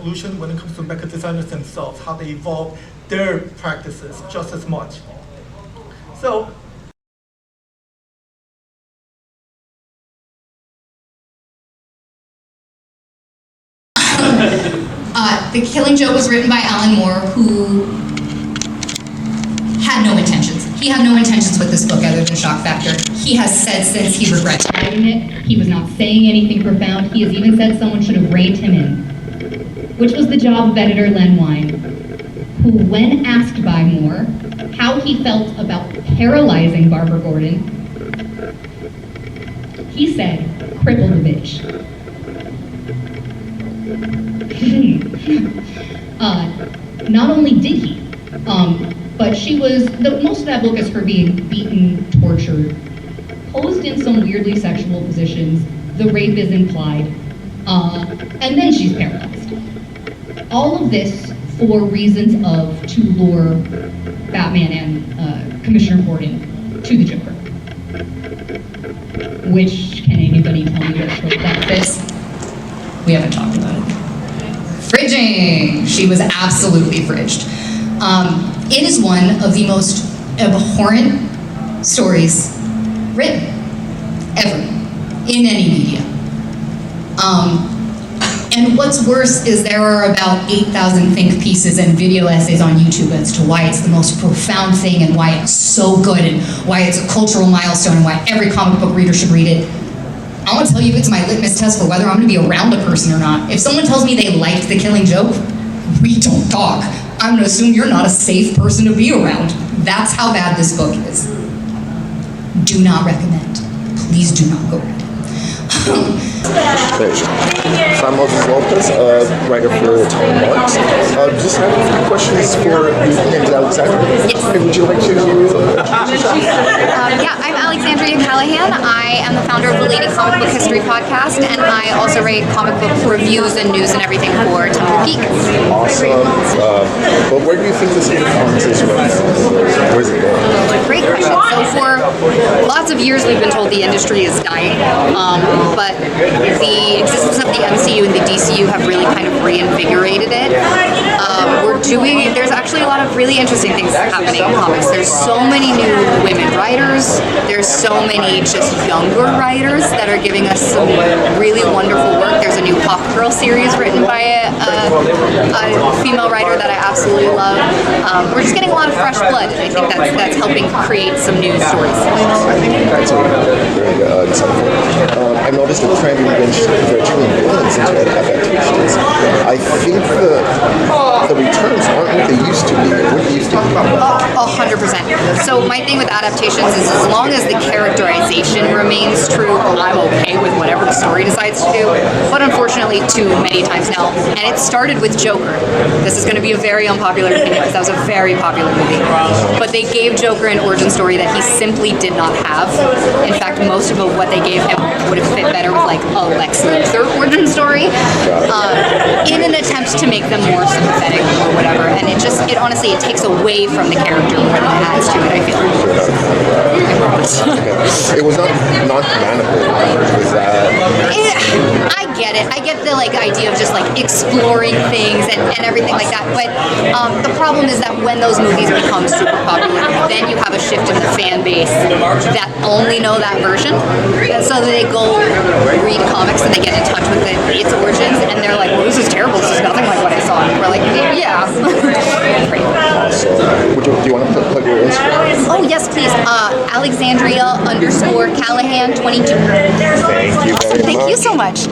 evolution when it comes to mecha designers themselves, how they evolve their practices just as much. So, The Killing Joke was written by Alan Moore, who had no intentions. He had no intentions with this book other than shock factor. He has said since he regrets writing it. He was not saying anything profound. He has even said someone should have reined him in, which was the job of editor Len Wein, who, when asked by Moore how he felt about paralyzing Barbara Gordon, he said, "Cripple the bitch." Not only did he, but she was, most of that book is her being beaten, tortured, posed in some weirdly sexual positions, the rape is implied, and then she's paralyzed. All of this for reasons to lure Batman and Commissioner Gordon to the Joker. Which, can anybody tell me which trope that fits? We haven't talked about it. Fridging! She was absolutely fridged. It is one of the most abhorrent stories written, ever, in any media. And what's worse is there are about 8,000 think pieces and video essays on YouTube as to why it's the most profound thing and why it's so good and why it's a cultural milestone and why every comic book reader should read it. I want to tell you it's my litmus test for whether I'm going to be around a person or not. If someone tells me they liked The Killing Joke, we don't talk. I'm going to assume you're not a safe person to be around. That's how bad this book is. Do not recommend. Please do not go read it. Great. So I'm Moses Lopez, writer for Talon Marks. Just have a few questions for you. Name's Alexandra. Yes. Would you like to yeah, I'm Alexandria Callahan. I am the founder of the Lady Comic Book History Podcast, and I also write comic book reviews and news and everything for Temple Geek. Awesome. But where do you think the state of comics is right now? Where's it going? Great question. So for lots of years we've been told the industry is dying, but the existence of the MCU and the DCU have really kind of reinvigorated it. There's actually a lot of really interesting things happening in comics. There's so many new women writers, there's so many just younger writers that are giving us some really wonderful work. There's a new Hawk Girl series written by a female writer that I absolutely love. We're just getting a lot of fresh blood, and I think that's helping create some new stories. I think that's very insightful. I noticed a trend in turning villains into adaptations. I think the returns aren't what they used to be. What do you think? 100%. So my thing with adaptations is as long as the characterization remains true, I'm okay with whatever the story decides to do. But unfortunately, too many times now, and it started with Joker. This is going to be a very unpopular opinion because that was a very popular movie. But they gave Joker an origin story that he simply did not have. In fact, most of what they gave him would have fit better with like a Lex Luthor origin story, in an attempt to make them more sympathetic or whatever. And it honestly, it takes away from the character more than it adds to it, I feel. It was not canonical. Was that? I get it. I get the idea of just exploring things and everything like that. But the problem is that when those movies become super popular, then you have a shift in the fan base that only know that version. And so they go read comics and they get in touch with its origins and they're like, well, this is terrible. This is nothing like what I saw. And we're like, yeah. Do you want to plug your Instagram? Oh, yes, please. Alexandria_Callahan 22. Thank you very much. Thank you so much.